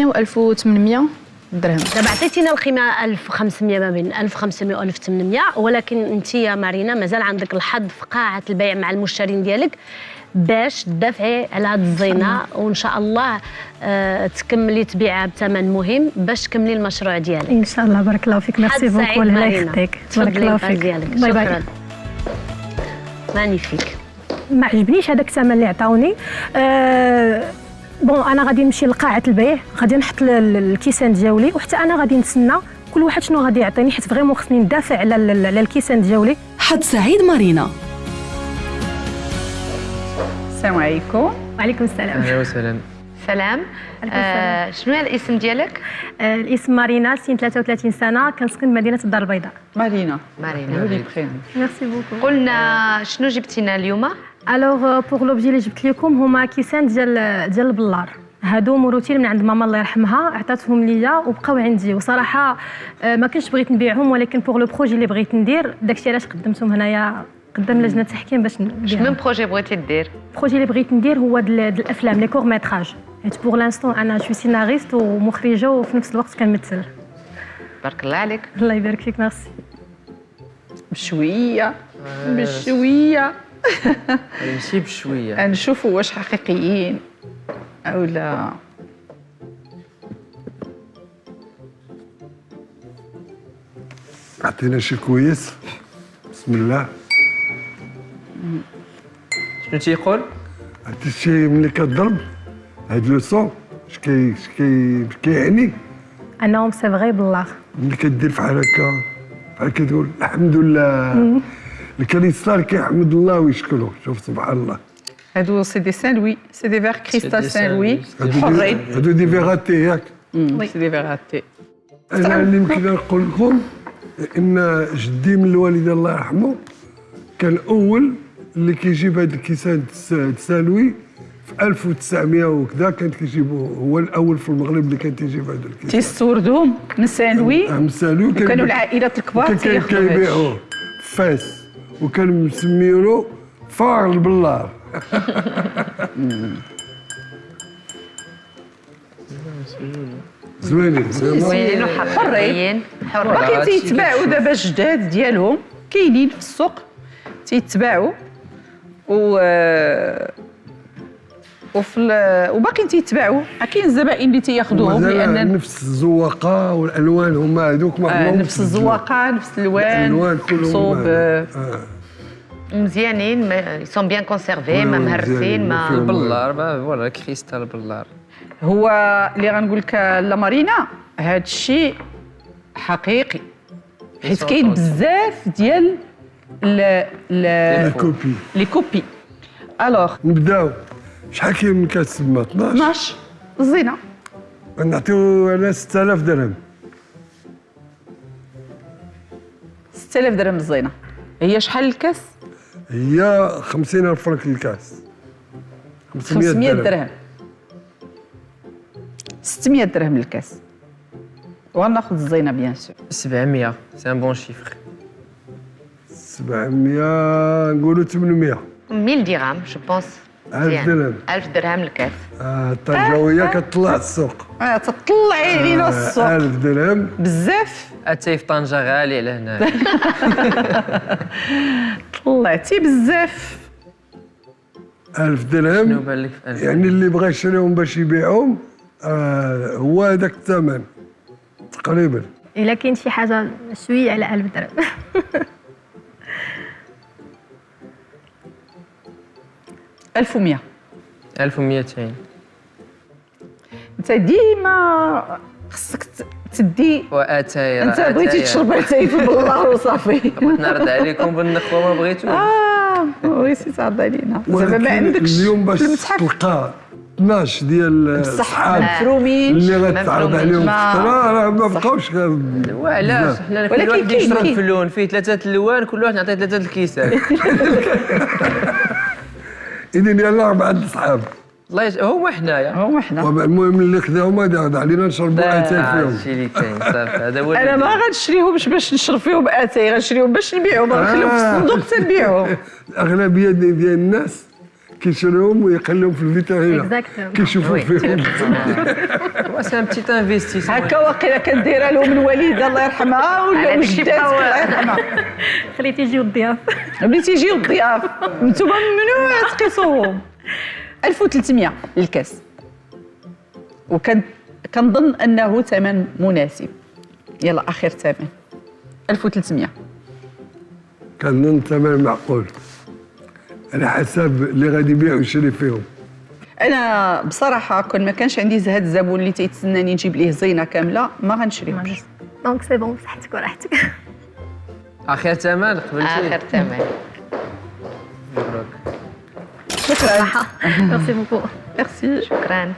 و 1800 درهم. دابا عطيتينا القيمه 1500 ما بين 1500 و 1800 ولكن انت يا مارينا مازال عندك الحظ في قاعه البيع مع المشترين ديالك باش تدافعي على هذه الزينه وان شاء الله تكملي تبيعها بثمن مهم باش تكملي المشروع ديالك ان شاء الله. بارك الله فيك. ميرسي بوكو. الله يخليك. بارك الله فيك. باي باي. مانيفيك. ما عجبنيش هذاك الثمن اللي عطاوني. بون انا غادي نمشي لقاعه البيع، غادي نحط الكيسان ديالي وحتى انا غادي نتسنى كل واحد شنو غادي يعطيني، حيت فريمون خصني ندافع على الكيسان ديالي. حظ سعيد مارينا. السلام عليكم. وعليكم السلام. اهلا وسهلا. سلام. شنو هو الاسم ديالك؟ الاسم مارينا، سن 33 سنه، كنسكن بمدينه الدار البيضاء. مارينا. مارينا. ميرسي بوكو. قلنا شنو جبتينا اليوم؟ الوغ بوغ لوبجي اللي جبت لكم هما كيسان ديال البلار. هادو مروتين من عند ماما الله يرحمها، عطاتهم ليا وبقاو عندي، وصراحه ما كنتش بغيت نبيعهم ولكن بوغ لو بروجي اللي بغيت ندير داكشي علاش قدمتهم هنايا قدام لجنه التحكيم باش نبيعهم. شنو بروجي بغيتي دير؟ البروجي اللي بغيت ندير هو الافلام لي كور ميتراج، حيت بوغ لانستون انا شوي سيناريست ومخرجه وفي نفس الوقت كنمثل. بارك الله عليك. الله يبارك فيك. ميرسي. بشويه بشويه نمشي بشويه نشوفوا واش حقيقيين او لا. عطينا شي كويس. بسم الله. شنو تيقول؟ عرفتي شي ملي كضرب هاد لو سون اش كيعني انهم سي فغي بالله. ملي كدير فحال هكا بحال كتقول الحمد لله. اللي كان يصار كيحمد الله ويشكره. شوف سبحان الله. هادو سي دي سان لوي، سي دي فيغ كريستال سان لوي حرين. هادو دي فيغاتي ياك. سي دي فيغاتي. انا اللي يمكن نقول لكم ان جدي من الوالده الله يرحمه كان اول اللي كيجيب هاد الكيسان تسالوي في 1900 وكذا، كان كيجيبو هو الاول في المغرب اللي كان تيجيب هاد الكيسان. تيستوردوهم من سان لوي. من سان لوي وكانوا العائلات الكبار تياخذوا كيبيعوه في فاس وكانوا مسميينه فار البلار. زوينين زوينين وحرين. باقي تيتباعوا دابا الجداد ديالهم كاينين في السوق تيتباعوا وباقيين تيتباعوا. كاين الزبائن اللي تياخذوهم لان نفس الزواقه والالوان هما هذوك نفس الزواقه نفس الالوان كلهم مزيانين سون بيان كونسيرفي ما مهرسين ما البلار فوالا كريستال البلار. هو اللي غنقول لك لا مارينا هذا الشيء حقيقي حيت كاين بزاف ديال لي كوبي. الوغ نبداو. شحال كاين من كاس تما؟ 12 الزينه. نعطيو على 6000 درهم. 6000 درهم الزينه. هي شحال الكاس؟ هي 50000 فرنك الكاس. 500 درهم. 600 درهم الكاس. وغناخذ الزينه بيان سور. 700 سي ان بون شيفر. 700 نقولوا 800. 1000 درهم جو بونس. 1000 درهم. 1000 درهم الكاس. الطنجاويه كتطلع السوق. تطلعي لينا السوق. 1000 درهم بزاف. اتاي في طنجه غالي على هنا. طلعتي بزاف. 1000 درهم. شنو بان لك في 1000؟ يعني اللي بغى يشريهم باش يبيعهم هو هذاك الثمن تقريبا. الا كاين شي حاجه شويه على 1000 درهم. 1100. 1200. انت ديما خصك تدي واتاي انت بغيتي تشرب اتاي في البلار وصافي. بغيت نرد عليكم بالنخوه ما بغيتوش. بغيتي تعرض علينا زعما ما عندكش اليوم باش تلقى 12 ديال الصحاب مفرومين اللي غتعرض عليهم راه ما بقاوش. وعلاش حنا كل واحد يشرب في اللون فيه 3 الوان كل واحد نعطيه 3 الكيسان. اذن يلاه 4 صحاب. الله هما حنايا. المهم اللي خداهم هذا علينا نشربوا اتاي فيهم. هادشي اللي كاين صافي. هذا هو. انا ما غنشريهمش باش نشرب فيهم اتاي، غنشريهم باش نبيعهم. غنخليهم في الصندوق حتى نبيعهم. الاغلبيه ديال الناس كيشريهم ويخليهم في الفيترينا Exactement. كيشوفوا فيهم. سي ان بتي انفستيسمون. هكا واقيلا كديرها لهم الوالده الله يرحمها ولا وجدات الله يرحمها. خليتي يجيو الضياف. بغيتي يجيو الضياف نتوما ممنوع تقيسوهم. 1300 للكاس، كنظن انه ثمن مناسب. يلا اخر ثمن 1300. كنظن ثمن معقول على حسب اللي غادي يبيع ويشري فيهم. انا بصراحه كون ما كانش عندي هذا الزبون اللي تيتسناني نجيب ليه زينه كامله ما غنشريهمش. دونك سي بون، صحتك وراحتك. اخر ثمن قبلتي. اخر ثمن. مبروك. شكرا. ميرسي بوكو. ميرسي. شكرا.